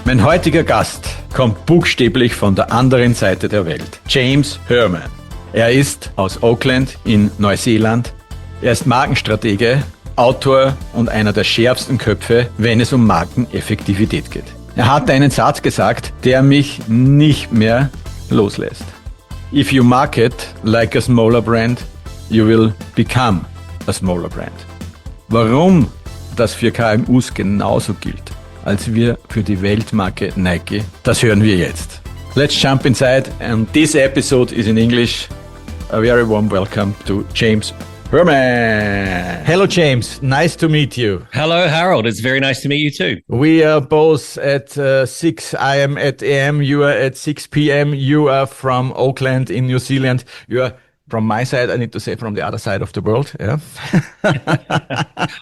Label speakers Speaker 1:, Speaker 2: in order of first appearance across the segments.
Speaker 1: Mein heutiger Gast kommt buchstäblich von der anderen Seite der Welt. James Herman. Er ist aus Auckland in Neuseeland. Er ist Markenstratege, Autor und einer der schärfsten Köpfe, wenn es um Markeneffektivität geht. Er hat einen Satz gesagt, der mich nicht mehr loslässt. If you market like a smaller brand, you will become a smaller brand. Warum das für KMUs genauso gilt als wir für die Weltmarke Nike, das hören wir jetzt. Let's jump inside, and this episode is in English. A very warm welcome to James Herman. Hello, James. Nice to meet you.
Speaker 2: Hello, Harald. It's very nice to meet you too.
Speaker 1: We are both at 6 a.m. at AM. You are at 6 p.m. You are from Auckland in New Zealand. You are from my side, I need to say, from the other side of the world. Yeah.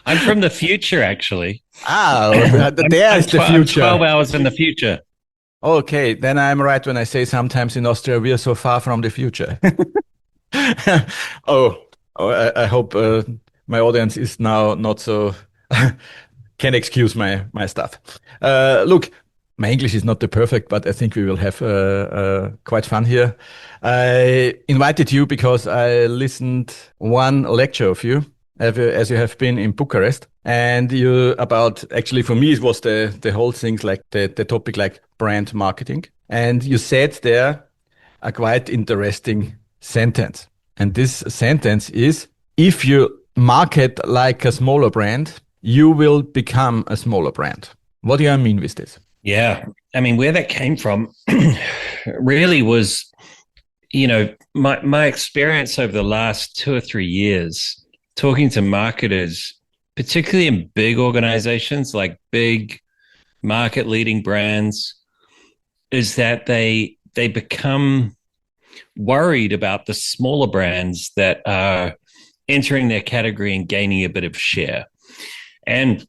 Speaker 2: I'm from the future, actually.
Speaker 1: There's the future.
Speaker 2: I'm 12 hours in the future.
Speaker 1: Okay, then I'm right when I say sometimes in Austria we are so far from the future. I hope my audience is now not so can excuse my stuff. Look, my English is not the perfect, but I think we will have quite fun here. I invited you because I listened one lecture of you, as you have been in Bucharest, and actually for me it was the whole things like the topic like brand marketing, and you said there a quite interesting sentence, and this sentence is, if you market like a smaller brand, you will become a smaller brand. What do you mean with this?
Speaker 2: Yeah. I mean, where that came from really was, my experience over the last 2 or 3 years talking to marketers, particularly in big organizations like big market leading brands, is that they become worried about the smaller brands that are entering their category and gaining a bit of share. And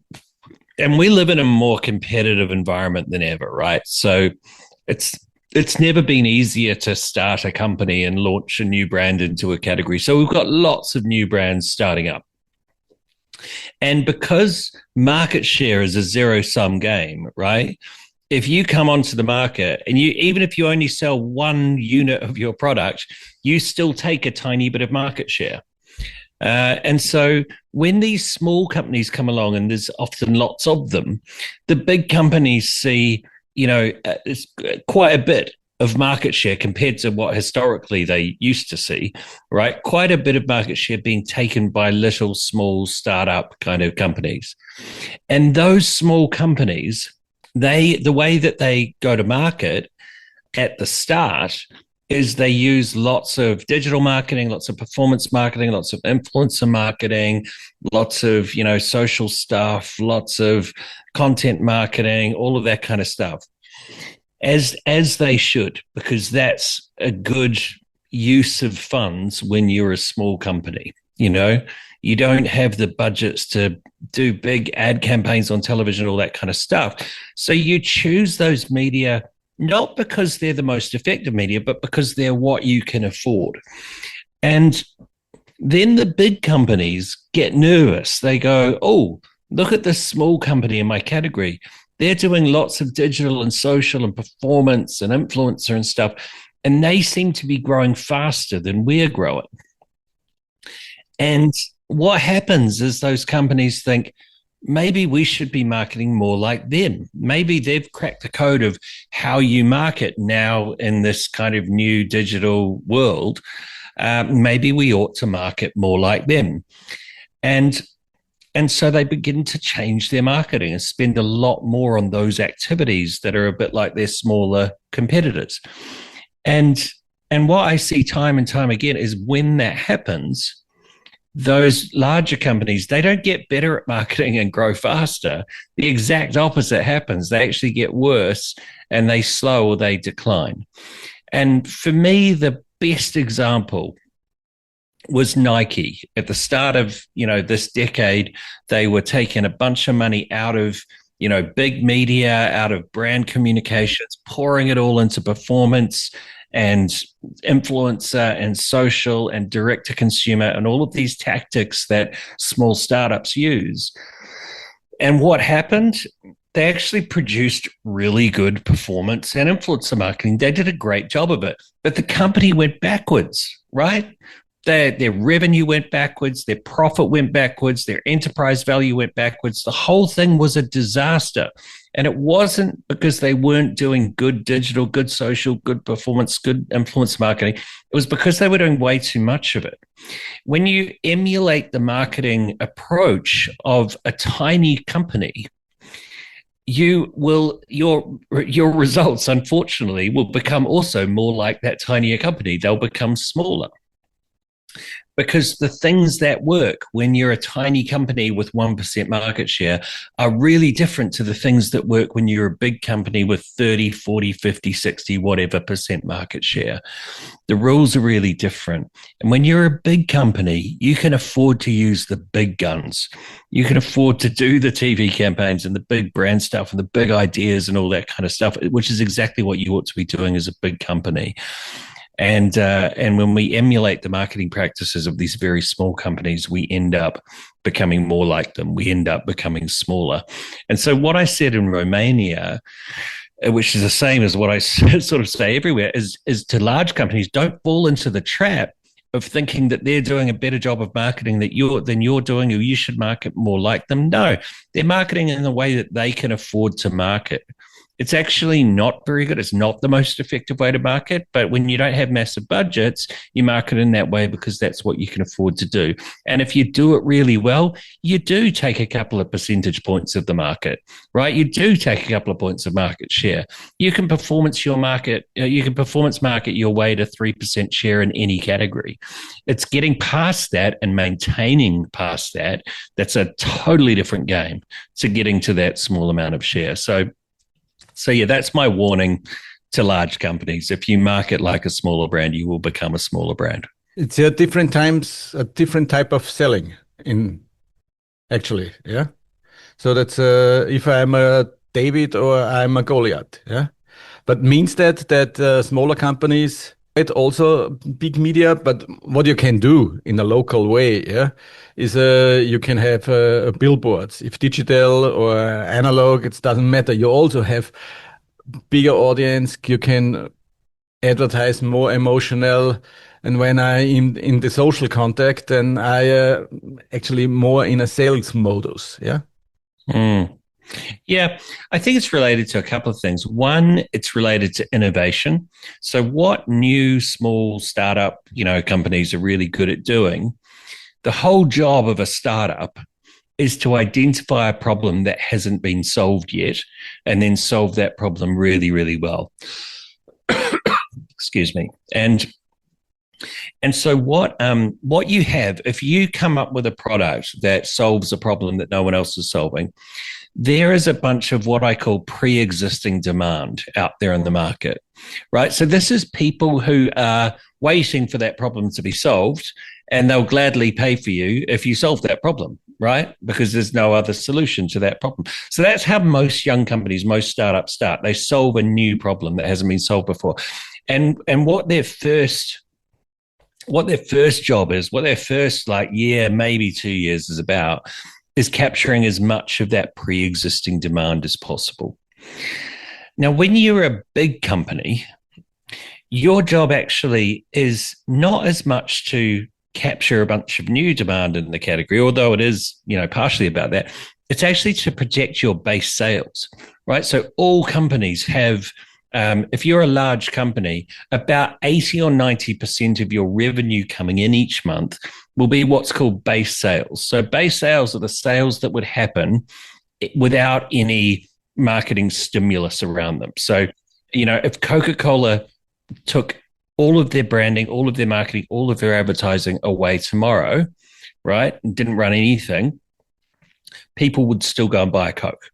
Speaker 2: we live in a more competitive environment than ever, right? So it's never been easier to start a company and launch a new brand into a category. So we've got lots of new brands starting up. And because market share is a zero-sum game, right? If you come onto the market and even if you only sell 1 unit of your product, you still take a tiny bit of market share. And so when these small companies come along, and there's often lots of them, the big companies see, it's quite a bit of market share compared to what historically they used to see, right? Quite a bit of market share being taken by little, small startup kind of companies. And those small companies, the way that they go to market at the start is they use lots of digital marketing, lots of performance marketing, lots of influencer marketing, lots of, social stuff, lots of content marketing, all of that kind of stuff, as they should, because that's a good use of funds when you're a small company. You don't have the budgets to do big ad campaigns on television, all that kind of stuff. So you choose those media not because they're the most effective media, but because they're what you can afford. And then the big companies get nervous. They go, oh, look at this small company in my category. They're doing lots of digital and social and performance and influencer and stuff, and they seem to be growing faster than we're growing. And what happens is those companies think, maybe we should be marketing more like them. Maybe they've cracked the code of how you market now in this kind of new digital world. Maybe we ought to market more like them. And so they begin to change their marketing and spend a lot more on those activities that are a bit like their smaller competitors. And what I see time and time again is when that happens, those larger companies, they don't get better at marketing and grow faster. The exact opposite happens. They actually get worse and they slow or they decline. And for me, the best example was Nike. At the start of, this decade, they were taking a bunch of money out of, big media, out of brand communications, pouring it all into performance and influencer and social and direct to consumer and all of these tactics that small startups use. And what happened? they actually produced really good performance and influencer marketing. They did a great job of it, but the company went backwards, right? Their revenue went backwards, their profit went backwards, their enterprise value went backwards. The whole thing was a disaster. And it wasn't because they weren't doing good digital, good social, good performance, good influence marketing. It was because they were doing way too much of it. When you emulate the marketing approach of a tiny company, your results, unfortunately, will become also more like that tinier company. They'll become smaller. Because the things that work when you're a tiny company with 1% market share are really different to the things that work when you're a big company with 30, 40, 50, 60, whatever percent market share. The rules are really different. And when you're a big company, you can afford to use the big guns. You can afford to do the TV campaigns and the big brand stuff and the big ideas and all that kind of stuff, which is exactly what you ought to be doing as a big company. And when we emulate the marketing practices of these very small companies, we end up becoming more like them. We end up becoming smaller. And so what I said in Romania, which is the same as what I sort of say everywhere, is to large companies, don't fall into the trap of thinking that they're doing a better job of marketing than you're doing, or you should market more like them. No, they're marketing in the way that they can afford to market. It's actually not very good. It's not the most effective way to market. But when you don't have massive budgets, you market in that way because that's what you can afford to do. And if you do it really well, you do take a couple of percentage points of the market, right? You do take a couple of points of market share. You can performance market your way to 3% share in any category. It's getting past that and maintaining past that. That's a totally different game to getting to that small amount of share. So yeah, that's my warning to large companies. If you market like a smaller brand, you will become a smaller brand.
Speaker 1: It's a different type of selling actually, yeah. So that's if I'm a David or I'm a Goliath, yeah. But means that smaller companies, it also big media, but what you can do in a local way, yeah, is you can have billboards. If digital or analog, it doesn't matter. You also have bigger audience. You can advertise more emotional. And when I in the social contact, then I actually more in a sales modus, yeah.
Speaker 2: Mm. Yeah, I think it's related to a couple of things. One, it's related to innovation. So what new small startup, companies are really good at doing, the whole job of a startup is to identify a problem that hasn't been solved yet and then solve that problem really, really well. Excuse me. And so what you have, if you come up with a product that solves a problem that no one else is solving, there is a bunch of what I call pre-existing demand out there in the market, right? So this is people who are waiting for that problem to be solved, and they'll gladly pay for you if you solve that problem, right? Because there's no other solution to that problem. So that's how most young companies, most startups start. They solve a new problem that hasn't been solved before. And what their first job is, what their first year, maybe 2 years is about, is capturing as much of that pre-existing demand as possible. Now, when you're a big company, your job actually is not as much to capture a bunch of new demand in the category, although it is, partially about that. It's actually to protect your base sales, right? So all companies have, if you're a large company, about 80 or 90% of your revenue coming in each month will be what's called base sales. So base sales are the sales that would happen without any marketing stimulus around them. So, if Coca-Cola took all of their branding, all of their marketing, all of their advertising away tomorrow, right, and didn't run anything, people would still go and buy a Coke,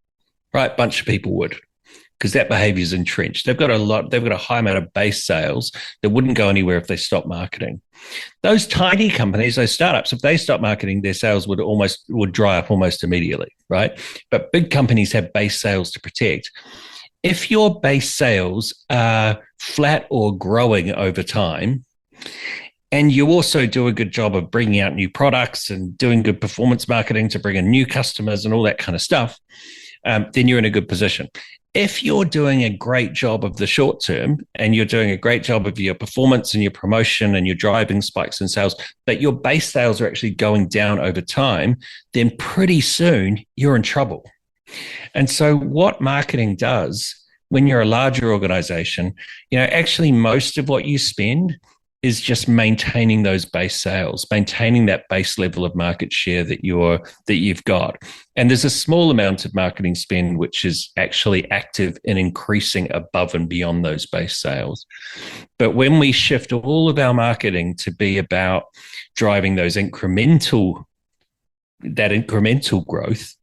Speaker 2: right? A bunch of people would, because that behavior is entrenched. They've got a high amount of base sales that wouldn't go anywhere if they stopped marketing. Those tiny companies, those startups, if they stop marketing, their sales would dry up almost immediately, right? But big companies have base sales to protect. If your base sales are flat or growing over time, and you also do a good job of bringing out new products and doing good performance marketing to bring in new customers and all that kind of stuff, then you're in a good position. If you're doing a great job of the short term and you're doing a great job of your performance and your promotion and your driving spikes in sales, but your base sales are actually going down over time, then pretty soon you're in trouble. And so what marketing does when you're a larger organization, actually most of what you spend is just maintaining those base sales, maintaining that base level of market share that you've got. And there's a small amount of marketing spend which is actually active in increasing above and beyond those base sales. But when we shift all of our marketing to be about driving those incremental growth,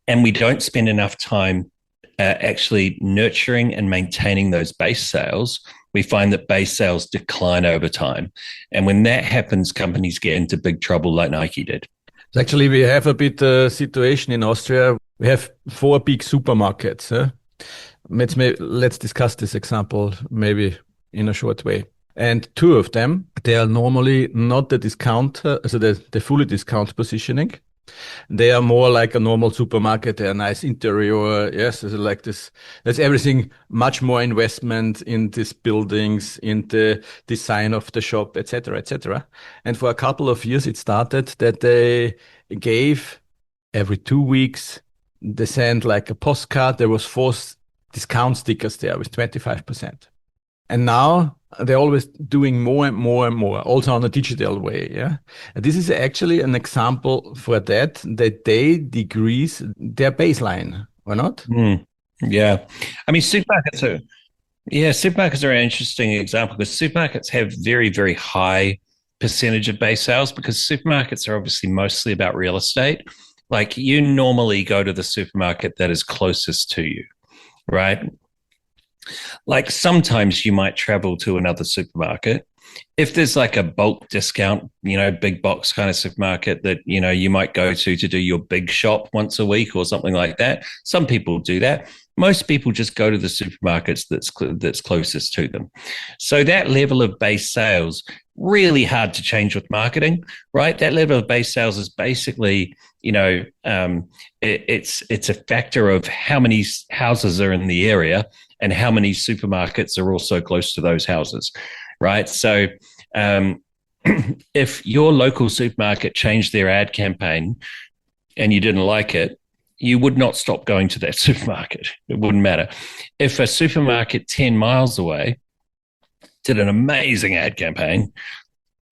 Speaker 2: and we don't spend enough time actually nurturing and maintaining those base sales, we find that base sales decline over time. And when that happens, companies get into big trouble like Nike did.
Speaker 1: Actually, we have a bit situation in Austria. We have 4 big supermarkets. Let's discuss this example maybe in a short way. And 2 of them, they are normally not the discount, so the fully discount positioning. They are more like a normal supermarket. They are nice interior. Yes, so like this. There's everything, much more investment in these buildings, in the design of the shop, etc., etc. And for a couple of years, it started that they gave every 2 weeks, they sent like a postcard. There was 4 discount stickers there with 25%. And now they're always doing more and more and more, also on a digital way. Yeah. And this is actually an example for that they decrease their baseline, or not?
Speaker 2: Yeah. I mean, supermarkets are an interesting example because supermarkets have very, very high percentage of base sales because supermarkets are obviously mostly about real estate. Like you normally go to the supermarket that is closest to you, right? Like sometimes you might travel to another supermarket. If there's like a bulk discount, big box kind of supermarket that, you might go to do your big shop once a week or something like that. Some people do that. Most people just go to the supermarkets that's closest to them. So that level of base sales, really hard to change with marketing, right? That level of base sales is basically, it's a factor of how many houses are in the area and how many supermarkets are also close to those houses, right? So if your local supermarket changed their ad campaign and you didn't like it, you would not stop going to that supermarket. It wouldn't matter. If a supermarket 10 miles away did an amazing ad campaign,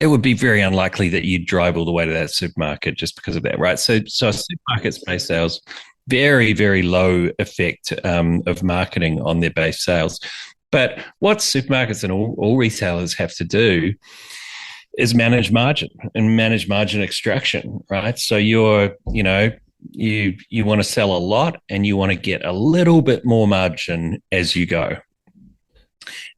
Speaker 2: it would be very unlikely that you'd drive all the way to that supermarket just because of that, right? So supermarkets' base sales, very, very low effect of marketing on their base sales. But what supermarkets and all retailers have to do is manage margin and manage margin extraction, right? So you want to sell a lot and you want to get a little bit more margin as you go.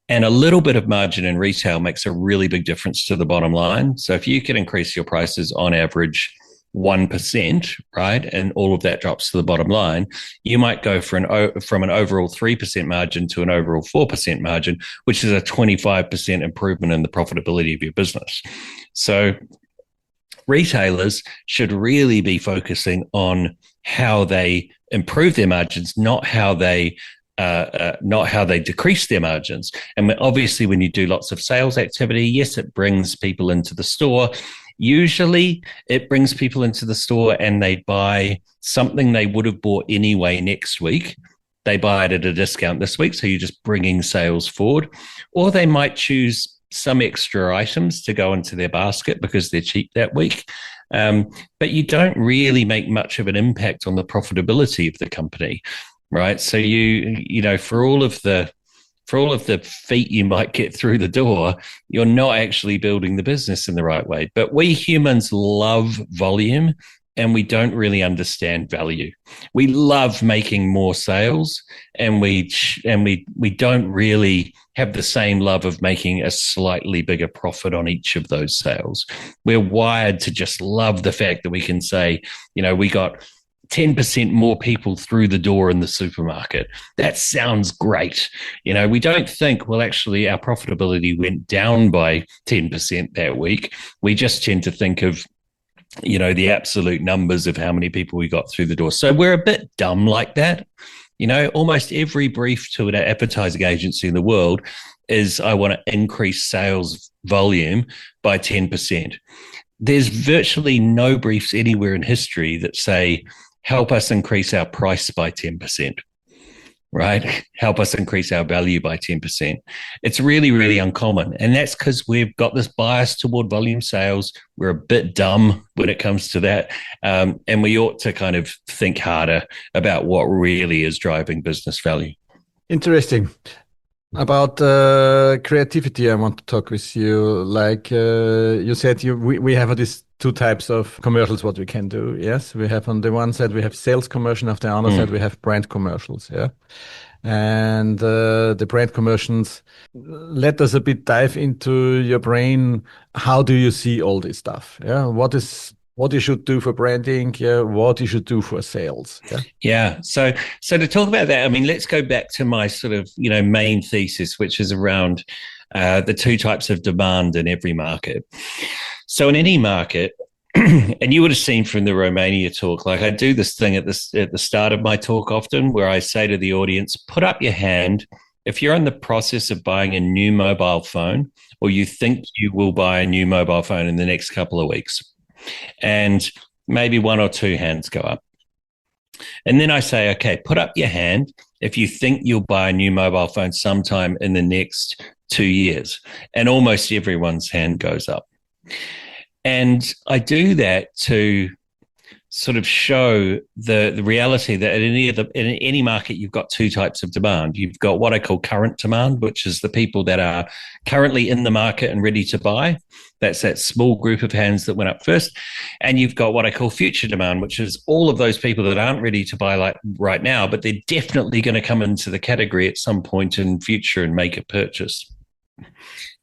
Speaker 2: And a little bit of margin in retail makes a really big difference to the bottom line. So if you can increase your prices on average 1%, right, and all of that drops to the bottom line, you might go from an overall 3% margin to an overall 4% margin, which is a 25% improvement in the profitability of your business. So retailers should really be focusing on how they improve their margins, not how they decrease their margins. And obviously, when you do lots of sales activity, yes, it brings people into the store. Usually, it brings people into the store and they buy something they would have bought anyway next week. They buy it at a discount this week, so you're just bringing sales forward. Or they might choose some extra items to go into their basket because they're cheap that week. But you don't really make much of an impact on the profitability of the company, right? So for all of the feet you might get through the door, you're not actually building the business in the right way. But we humans love volume and we don't really understand value. We love making more sales and we don't really have the same love of making a slightly bigger profit on each of those sales. We're wired to just love the fact that we can say, we got 10% more people through the door in the supermarket. That sounds great. We don't think, well, actually, our profitability went down by 10% that week. We just tend to think of the absolute numbers of how many people we got through the door. So we're a bit dumb like that. Almost every brief to an advertising agency in the world is, I want to increase sales volume by 10%. There's virtually no briefs anywhere in history that say, help us increase our price by 10%. Right? Help us increase our value by 10%. It's really, really uncommon. And that's because we've got this bias toward volume sales. We're a bit dumb when it comes to that. And we ought to kind of think harder about what really is driving business value.
Speaker 1: Interesting. About creativity, I want to talk with you. Like you said, we have these two types of commercials, what we can do. Yes, we have on the one side, we have sales commercial. On the other side, we have brand commercials. Yeah. And the brand commercials, let us a bit dive into your brain. How do you see all this stuff? Yeah. What you should do for branding, what you should do for sales.
Speaker 2: Yeah. So to talk about that, I mean, let's go back to my sort of, main thesis, which is around the two types of demand in every market. So in any market, and you would have seen from the Romania talk, like I do this thing at the start of my talk often, where I say to the audience, put up your hand if you're in the process of buying a new mobile phone, or you think you will buy a new mobile phone in the next couple of weeks. And maybe one or two hands go up. And then I say, okay, put up your hand if you think you'll buy a new mobile phone sometime in the next 2 years. And almost everyone's hand goes up. And I do that to sort of show the reality that in any market, you've got two types of demand. You've got what I call current demand, which is the people that are currently in the market and ready to buy. That's that small group of hands that went up first. And you've got what I call future demand, which is all of those people that aren't ready to buy like right now, but they're definitely going to come into the category at some point in future and make a purchase.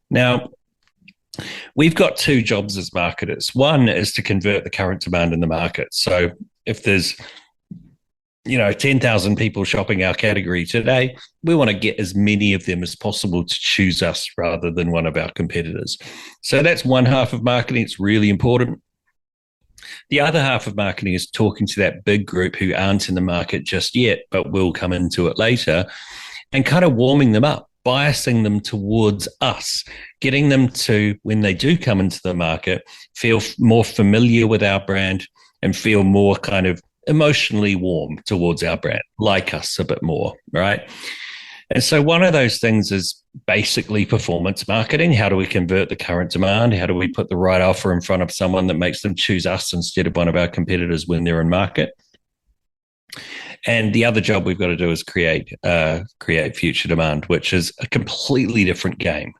Speaker 2: Now, we've got two jobs as marketers. One is to convert the current demand in the market. So if there's 10,000 people shopping our category today, we want to get as many of them as possible to choose us rather than one of our competitors. So that's one half of marketing. It's really important. The other half of marketing is talking to that big group who aren't in the market just yet, but will come into it later, and kind of warming them up, biasing them towards us, getting them to, when they do come into the market, feel more familiar with our brand and feel more kind of emotionally warm towards our brand, like us a bit more, right? And so one of those things is basically performance marketing. How do we convert the current demand? How do we put the right offer in front of someone that makes them choose us instead of one of our competitors when they're in market? And the other job we've got to do is create future demand, which is a completely different game,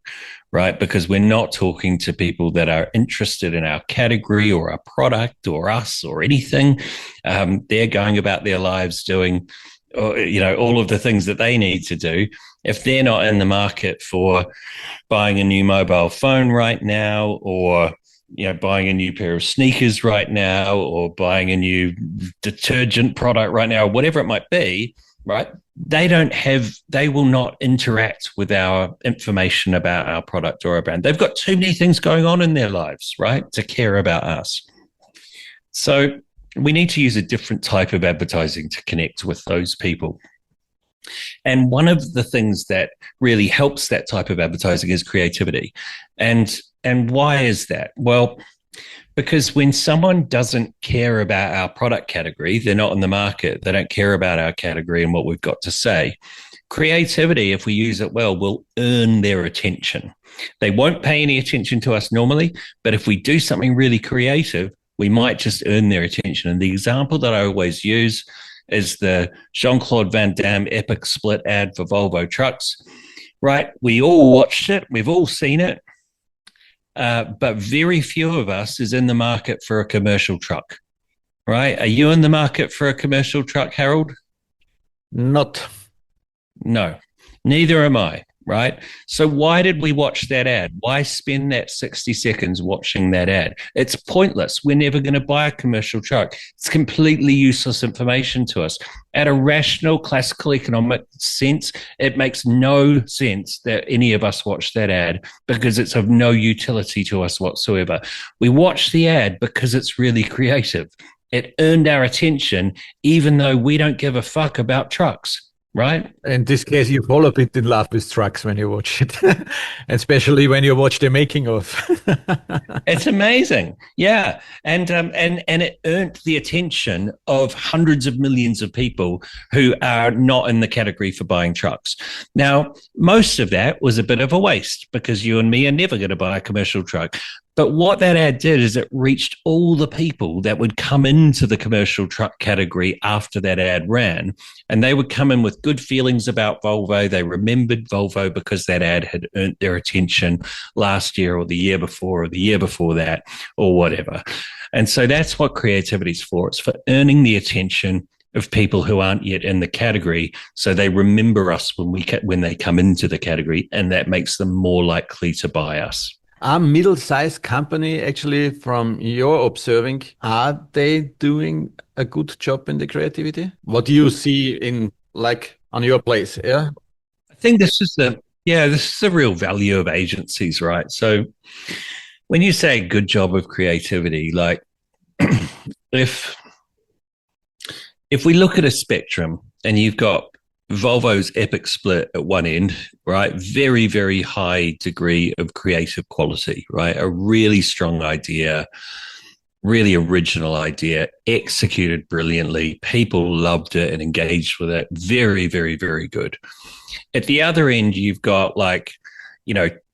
Speaker 2: right? Because we're not talking to people that are interested in our category or our product or us or anything. They're going about their lives doing, all of the things that they need to do. If they're not in the market for buying a new mobile phone right now, or buying a new pair of sneakers right now, or buying a new detergent product right now, whatever it might be, right? They will not interact with our information about our product or our brand. They've got too many things going on in their lives, right, to care about us. So we need to use a different type of advertising to connect with those people. And one of the things that really helps that type of advertising is creativity. And why is that? Well, because when someone doesn't care about our product category, they're not in the market, they don't care about our category and what we've got to say. Creativity, if we use it well, will earn their attention. They won't pay any attention to us normally, but if we do something really creative, we might just earn their attention. And the example that I always use is the Jean-Claude Van Damme epic split ad for Volvo trucks, right? We all watched it. We've all seen it. But very few of us is in the market for a commercial truck, right? Are you in the market for a commercial truck, Harald?
Speaker 1: Not.
Speaker 2: No, neither am I. right? So why did we watch that ad? Why spend that 60 seconds watching that ad? It's pointless. We're never going to buy a commercial truck. It's completely useless information to us. At a rational, classical economic sense, it makes no sense that any of us watch that ad because it's of no utility to us whatsoever. We watch the ad because it's really creative. It earned our attention, even though we don't give a fuck about trucks. Right.
Speaker 1: In this case, you fall a bit in love with trucks when you watch it, especially when you watch the making of.
Speaker 2: It's amazing. Yeah. And it earned the attention of hundreds of millions of people who are not in the category for buying trucks. Now, most of that was a bit of a waste because you and me are never going to buy a commercial truck. But what that ad did is it reached all the people that would come into the commercial truck category after that ad ran. And they would come in with good feelings about Volvo. They remembered Volvo because that ad had earned their attention last year or the year before or the year before that or whatever. And so that's what creativity is for. It's for earning the attention of people who aren't yet in the category, so they remember us when they come into the category, and that makes them more likely to buy us.
Speaker 1: Are middle-sized company actually, from your observing, are they doing a good job in the creativity? What do you see in like on your place? Yeah,
Speaker 2: I think this is the real value of agencies, right? So when you say good job of creativity, like if we look at a spectrum and you've got Volvo's epic split at one end, right? Very, very high degree of creative quality, right? A really strong idea, really original idea, executed brilliantly. People loved it and engaged with it. Very, very, very good. At the other end, you've got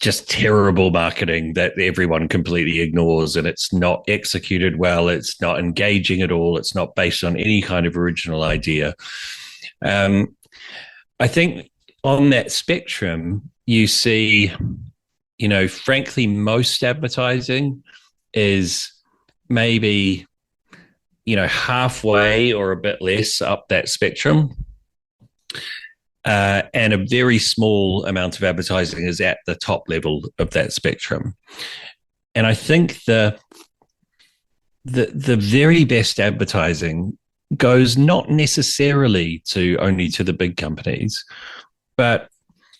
Speaker 2: just terrible marketing that everyone completely ignores, and it's not executed well. It's not engaging at all. It's not based on any kind of original idea. I think on that spectrum, you see, frankly, most advertising is maybe, halfway or a bit less up that spectrum. And a very small amount of advertising is at the top level of that spectrum. And I think the very best advertising goes not necessarily only to the big companies, but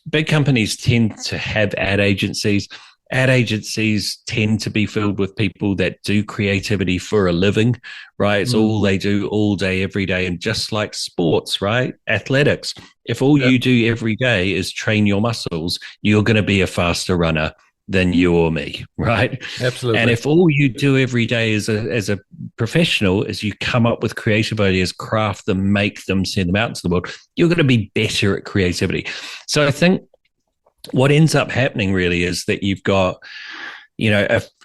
Speaker 2: big companies tend to have ad agencies. Ad agencies tend to be filled with people that do creativity for a living, right? It's all they do all day, every day. And just like sports, right? Athletics. If all you do every day is train your muscles, you're going to be a faster runner than you or me, right?
Speaker 1: Absolutely.
Speaker 2: And if all you do every day as a professional is you come up with creative ideas, craft them, make them, send them out into the world, you're going to be better at creativity. So I think what ends up happening really is that you've got,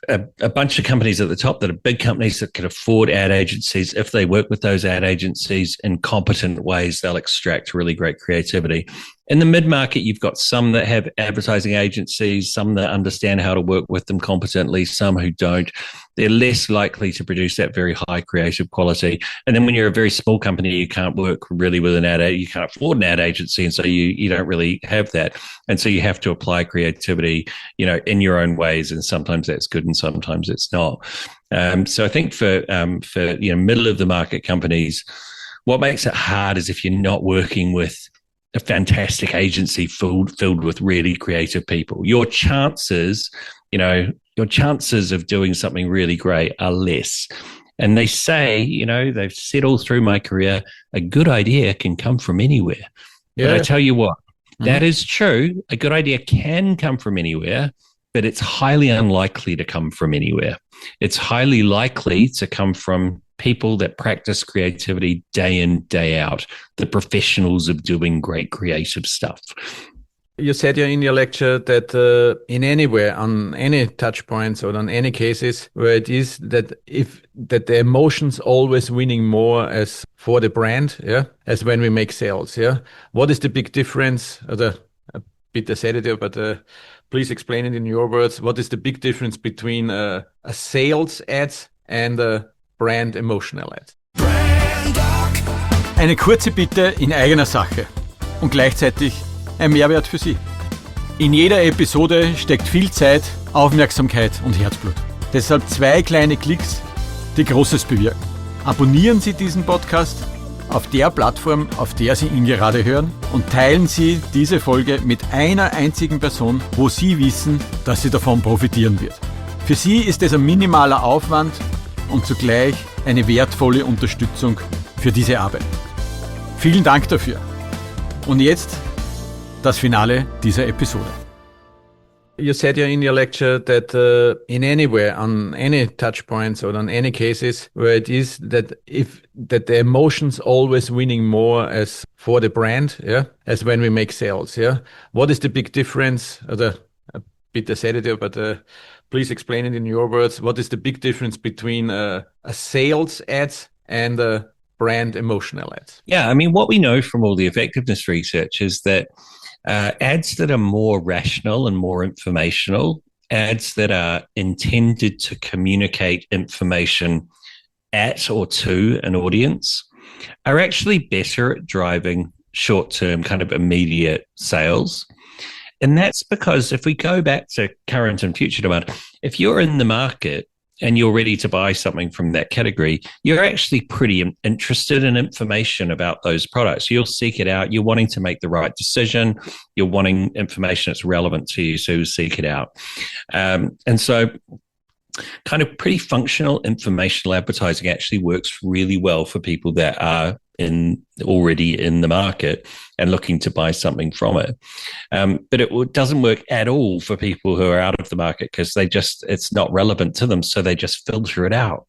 Speaker 2: a bunch of companies at the top that are big companies that can afford ad agencies. If they work with those ad agencies in competent ways, they'll extract really great creativity. In the mid-market, you've got some that have advertising agencies, some that understand how to work with them competently, some who don't. They're less likely to produce that very high creative quality. And then when you're a very small company, you can't work really with you can't afford an ad agency. And so you don't really have that. And so you have to apply creativity, in your own ways. And sometimes that's good and sometimes it's not. So I think for middle of the market companies, what makes it hard is if you're not working with a fantastic agency filled with really creative people. Your chances of doing something really great are less. And they say, they've said all through my career, a good idea can come from anywhere. Yeah. But I tell you what, that is true. A good idea can come from anywhere, but it's highly unlikely to come from anywhere. It's highly likely to come from people that practice creativity day in, day out, the professionals of doing great creative stuff.
Speaker 1: You said in your lecture that in anywhere, on any touch points or on any cases where it is that the emotions always winning more as for the brand, as when we make sales, What is the big difference? A bit assertive, but please explain it in your words. What is the big difference between a sales ad and a brand emotional ad? Eine kurze Bitte in eigener Sache und gleichzeitig ein Mehrwert für Sie. In jeder Episode steckt viel Zeit, Aufmerksamkeit und Herzblut. Deshalb 2 kleine Klicks, die Großes bewirken. Abonnieren Sie diesen Podcast auf der Plattform, auf der Sie ihn gerade hören, und teilen Sie diese Folge mit einer einzigen Person, wo Sie wissen, dass sie davon profitieren wird. Für Sie ist es ein minimaler Aufwand und zugleich eine wertvolle Unterstützung für diese Arbeit. Vielen Dank dafür. Und jetzt das Finale dieser Episode. You said in your lecture that in anywhere, on any touch points or on any cases where it is that the emotions always winning more as for the brand, yeah, as when we make sales, yeah. What is the big difference? A bit sedative, but please explain it in your words. What is the big difference between a sales ads and a brand emotional ads?
Speaker 2: Yeah, I mean, what we know from all the effectiveness research is that ads that are more rational and more informational, ads that are intended to communicate information at or to an audience, are actually better at driving short-term kind of immediate sales. And that's because if we go back to current and future demand, if you're in the market and you're ready to buy something from that category, you're actually pretty interested in information about those products. You'll seek it out. You're wanting to make the right decision. You're wanting information that's relevant to you, so you seek it out. And so kind of pretty functional informational advertising actually works really well for people that are already in the market and looking to buy something from it. But it doesn't work at all for people who are out of the market because it's not relevant to them. So they just filter it out.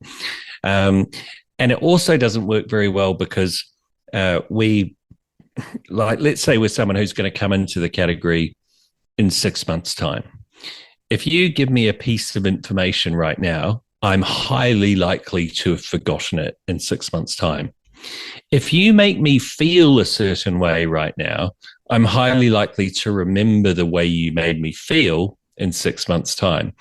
Speaker 2: And it also doesn't work very well because let's say we're someone who's going to come into the category in 6 months' time. If you give me a piece of information right now, I'm highly likely to have forgotten it in 6 months' time. If you make me feel a certain way right now, I'm highly likely to remember the way you made me feel in 6 months' time.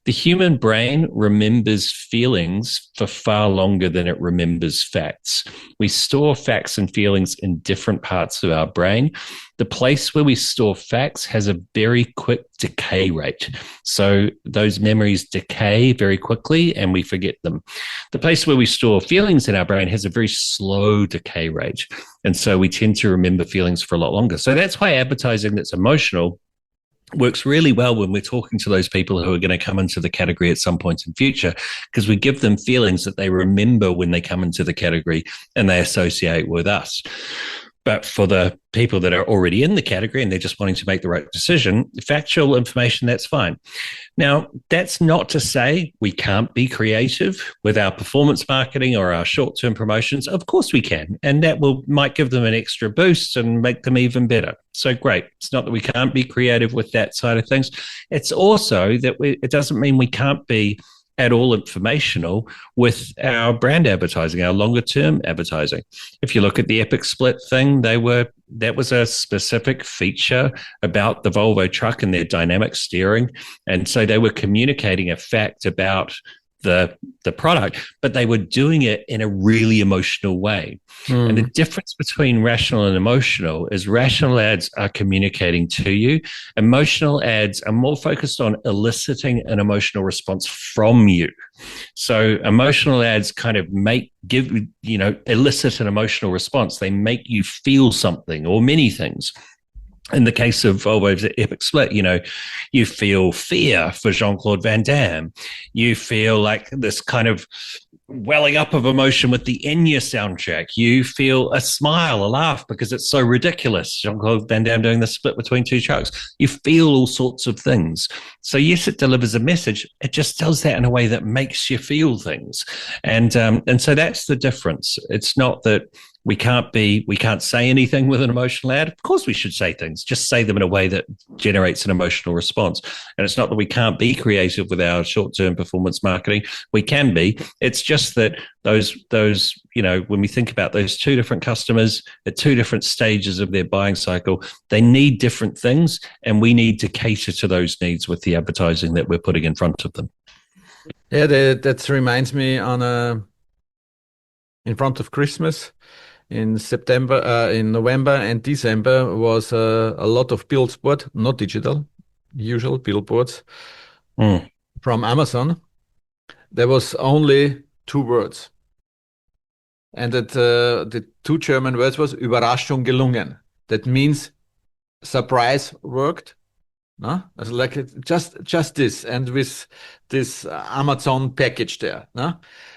Speaker 2: The human brain remembers feelings for far longer than it remembers facts. We store facts and feelings in different parts of our brain. The place where we store facts has a very quick decay rate. So those memories decay very quickly and we forget them. The place where we store feelings in our brain has a very slow decay rate. And so we tend to remember feelings for a lot longer. So that's why advertising that's emotional works really well when we're talking to those people who are going to come into the category at some point in future, because we give them feelings that they remember when they come into the category and they associate with us. But for the people that are already in the category and they're just wanting to make the right decision, factual information, that's fine. Now, that's not to say we can't be creative with our performance marketing or our short-term promotions. Of course we can. And that might give them an extra boost and make them even better. So great. It's not that we can't be creative with that side of things. It's also that it doesn't mean we can't be at all informational with our brand advertising, our longer term advertising. If you look at the Epic Split thing, that was a specific feature about the Volvo truck and their dynamic steering. And so they were communicating a fact about the product, but they were doing it in a really emotional way. And the difference between rational and emotional is rational ads are communicating to you. Emotional ads are more focused on eliciting an emotional response from you. So emotional ads kind of elicit an emotional response. They make you feel something or many things. In the case of Volvo's Epic Split, you feel fear for Jean-Claude Van Damme. You feel like this kind of welling up of emotion with the Enya soundtrack. You feel a smile, a laugh, because it's so ridiculous. Jean-Claude Van Damme doing the split between two trucks. You feel all sorts of things. So yes, it delivers a message. It just does that in a way that makes you feel things. And so that's the difference. It's not that we can't say anything with an emotional ad. Of course we should say things, just say them in a way that generates an emotional response. And it's not that we can't be creative with our short-term performance marketing. We can be. It's just that those, when we think about those two different customers at two different stages of their buying cycle, they need different things, and we need to cater to those needs with the advertising that we're putting in front of them.
Speaker 1: Yeah, that reminds me in front of Christmas. In November and December was a lot of billboard, not digital, usual billboards
Speaker 2: Mm.
Speaker 1: from Amazon, there was only two words. And the two German words was Überraschung gelungen. That means surprise worked. No? As like just this, and with this Amazon package there. No?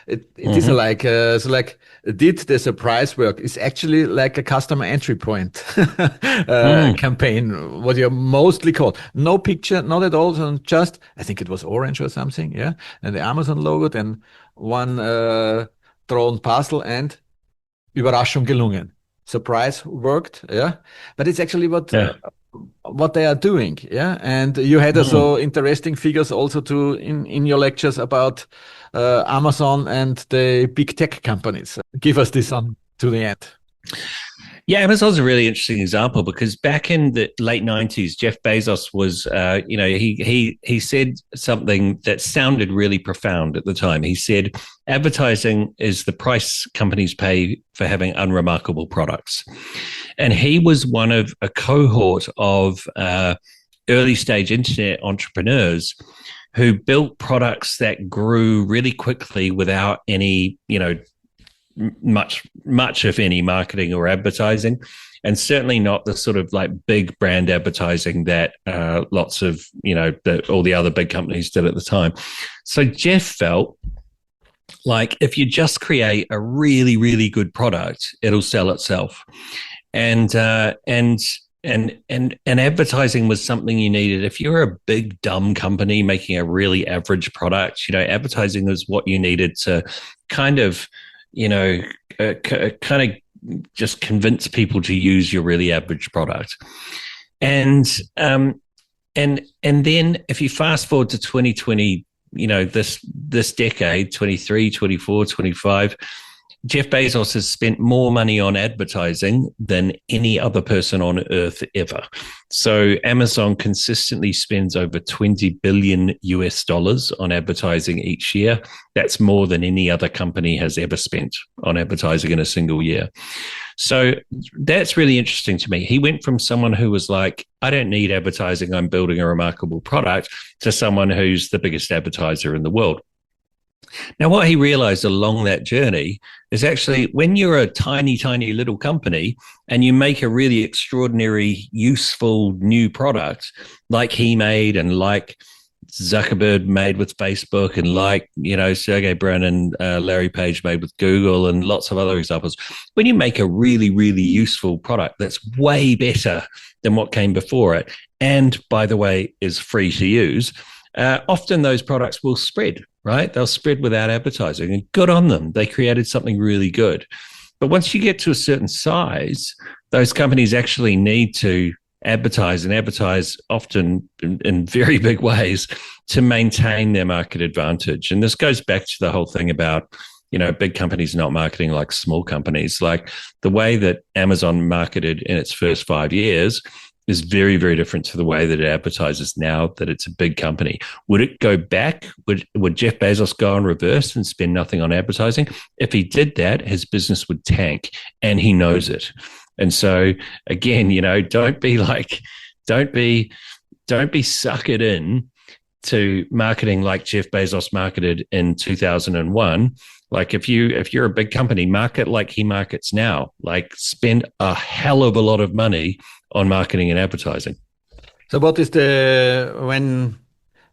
Speaker 1: It is
Speaker 2: Hmm.
Speaker 1: like so like did the surprise work is actually like a customer entry point
Speaker 2: Mm.
Speaker 1: campaign, what you mostly call. No picture, not at all, so just I think it was orange or something, yeah, and the Amazon logo, then one drawn parcel and Überraschung gelungen. Surprise worked, yeah. But it's actually
Speaker 2: Yeah.
Speaker 1: what they are doing, yeah. And you had
Speaker 2: Mm.
Speaker 1: also interesting figures also to in your lectures about Amazon and the big tech companies. Give us this on to the end.
Speaker 2: Yeah, Amazon's a really interesting example because back in the late '90s, Jeff Bezos was, he said something that sounded really profound at the time. He said, "Advertising is the price companies pay for having unremarkable products," and he was one of a cohort of early stage internet entrepreneurs who built products that grew really quickly without any, much if any marketing or advertising, and certainly not the sort of like big brand advertising that lots of all the other big companies did at the time. So Jeff felt like if you just create a really really good product, it'll sell itself, and advertising was something you needed. If you're a big dumb company making a really average product, advertising is what you needed to kind of kind of just convince people to use your really average product. And and then if you fast forward to 2020, this decade, 23, 24, 25, Jeff Bezos has spent more money on advertising than any other person on earth ever. So Amazon consistently spends over 20 billion US dollars on advertising each year. That's more than any other company has ever spent on advertising in a single year. So that's really interesting to me. He went from someone who was like, I don't need advertising, I'm building a remarkable product, to someone who's the biggest advertiser in the world. Now, what he realized along that journey is actually when you're a tiny, tiny little company and you make a really extraordinary, useful new product like he made and like Zuckerberg made with Facebook and like, Sergey Brin and Larry Page made with Google and lots of other examples. When you make a really, really useful product that's way better than what came before it, and by the way, is free to use, often those products will spread, right? They'll spread without advertising, and good on them. They created something really good. But once you get to a certain size, those companies actually need to advertise and advertise often in very big ways to maintain their market advantage. And this goes back to the whole thing about, big companies not marketing like small companies. Like the way that Amazon marketed in its first 5 years is very, very different to the way that it advertises now that it's a big company. Would it go back? Would Jeff Bezos go in reverse and spend nothing on advertising? If he did that, his business would tank, and he knows it. And so again, don't be suckered in to marketing like Jeff Bezos marketed in 2001. Like if you're a big company, market like he markets now. Like spend a hell of a lot of money on marketing and advertising.
Speaker 1: So what is when,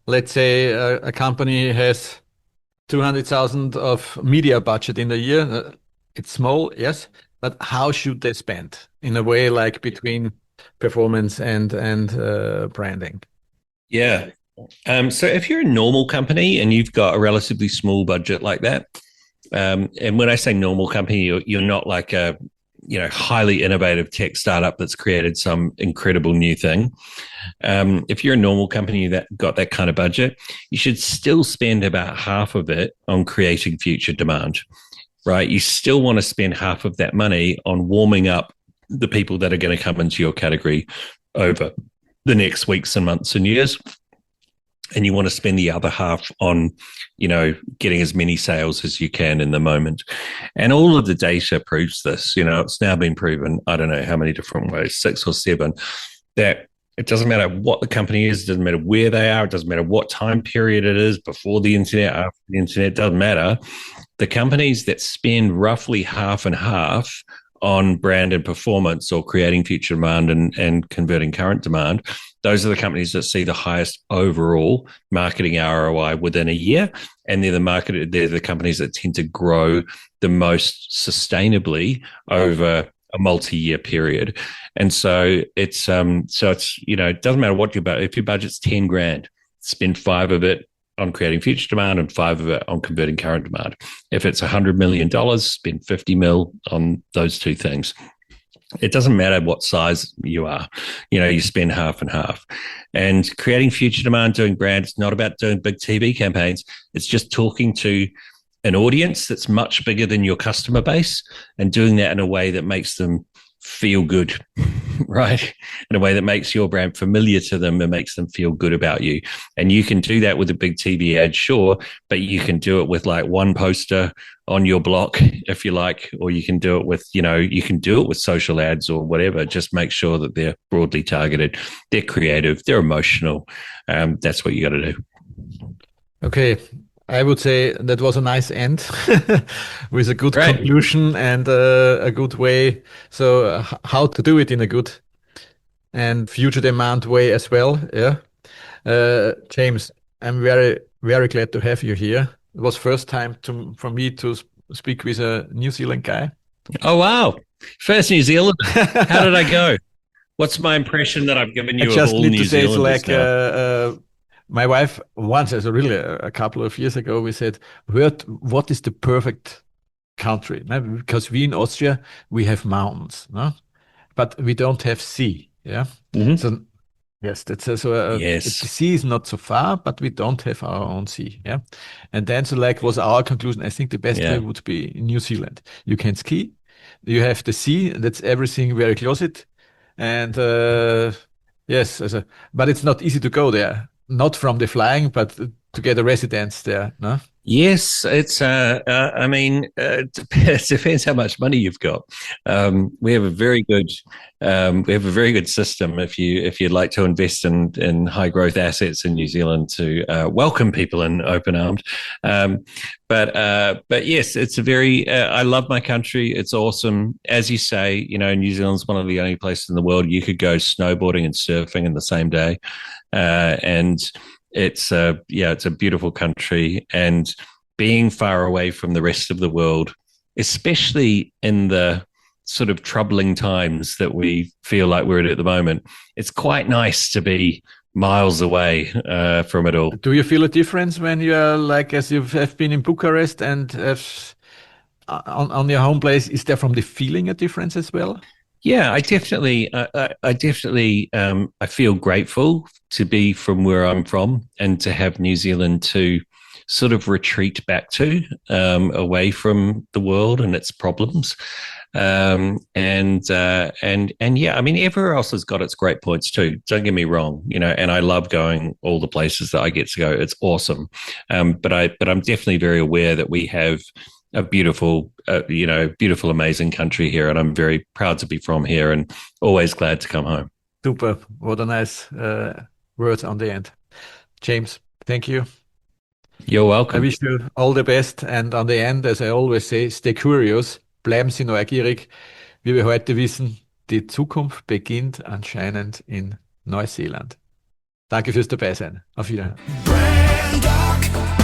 Speaker 1: let's say, a company has 200,000 of media budget in a year? It's small, yes, but how should they spend in a way like between performance and branding?
Speaker 2: Yeah. So if you're a normal company and you've got a relatively small budget like that, and when I say normal company, you're not like a highly innovative tech startup that's created some incredible new thing. If you're a normal company that got that kind of budget, you should still spend about half of it on creating future demand, right? You still want to spend half of that money on warming up the people that are going to come into your category over the next weeks and months and years. And you want to spend the other half on, getting as many sales as you can in the moment. And all of the data proves this. It's now been proven, I don't know how many different ways, 6 or 7, that It doesn't matter what the company is. It doesn't matter where they are. It doesn't matter what time period it is, before the internet, after the internet. It doesn't matter. The companies that spend roughly half and half on brand and performance, or creating future demand and converting current demand, those are the companies that see the highest overall marketing ROI within a year. And they're the companies that tend to grow the most sustainably over a multi-year period. And so it's it doesn't matter what if your budget's 10 grand, spend 5 of it on creating future demand and 5 of it on converting current demand. If it's $100 million, spend 50 mil on those 2 things. It doesn't matter what size you are, you spend half and half. And creating future demand, doing brand, it's not about doing big TV campaigns. It's just talking to an audience that's much bigger than your customer base, and doing that in a way that makes them feel good, right? In a way that makes your brand familiar to them and makes them feel good about you. And you can do that with a big TV ad, sure, but you can do it with like one poster on your block, if you like, or you can do it with, social ads or whatever. Just make sure that they're broadly targeted, they're creative, they're emotional. That's what you got to do.
Speaker 1: Okay. I would say that was a nice end with a good conclusion and a good way. So how to do it in a good and future demand way as well. Yeah. James, I'm very, very glad to have you here. It was first time for me to speak with a New Zealand guy.
Speaker 2: Oh, wow. First New Zealand. How did I go? What's my impression that I've given you of all New Zealanders now?
Speaker 1: My wife once, as a couple of years ago, we said, what is the perfect country? No? Because we in Austria, we have mountains, no? But we don't have sea. Yeah. Mm-hmm. So yes, that's yes. The sea is not so far, but we don't have our own sea. Yeah. And then was our conclusion. I think the best way would be New Zealand. You can ski, you have the sea, that's everything very close it. And yes, but it's not easy to go there. Not from the flying, but to get a residence there, no?
Speaker 2: Yes, it depends how much money you've got. We have a very good system if you'd like to invest in high growth assets in New Zealand, to welcome people in open armed. But yes, it's I love my country. It's awesome. As you say, New Zealand's one of the only places in the world you could go snowboarding and surfing in the same day. And it's a beautiful country, and being far away from the rest of the world, especially in the sort of troubling times that we feel like we're at the moment, it's quite nice to be miles away from it all.
Speaker 1: Do you feel a difference when you are as you have been in Bucharest and have on your home place? Is there from the feeling a difference as well?
Speaker 2: Yeah, I definitely I feel grateful to be from where I'm from and to have New Zealand to sort of retreat back to, away from the world and its problems. And yeah, I mean, everywhere else has got its great points too. Don't get me wrong, and I love going all the places that I get to go. It's awesome. But I'm definitely very aware that we have a beautiful, amazing country here. And I'm very proud to be from here and always glad to come home.
Speaker 1: Super. What a nice words on the end. James, thank you.
Speaker 2: You're welcome.
Speaker 1: I wish you all the best. And on the end, as I always say, stay curious. Bleiben Sie neugierig. Wie wir heute wissen, die Zukunft beginnt anscheinend in Neuseeland. Danke fürs Dabeisein. Auf Wiedersehen.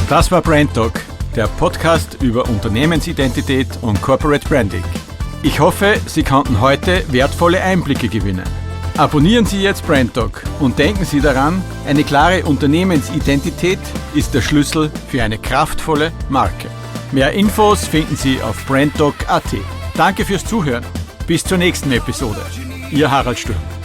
Speaker 1: Das war Brand Talk, der Podcast über Unternehmensidentität und Corporate Branding. Ich hoffe, Sie konnten heute wertvolle Einblicke gewinnen. Abonnieren Sie jetzt Brand Talk und denken Sie daran, eine klare Unternehmensidentität ist der Schlüssel für eine kraftvolle Marke. Mehr Infos finden Sie auf brandtalk.at. Danke fürs Zuhören. Bis zur nächsten Episode. Ihr Harald Sturm.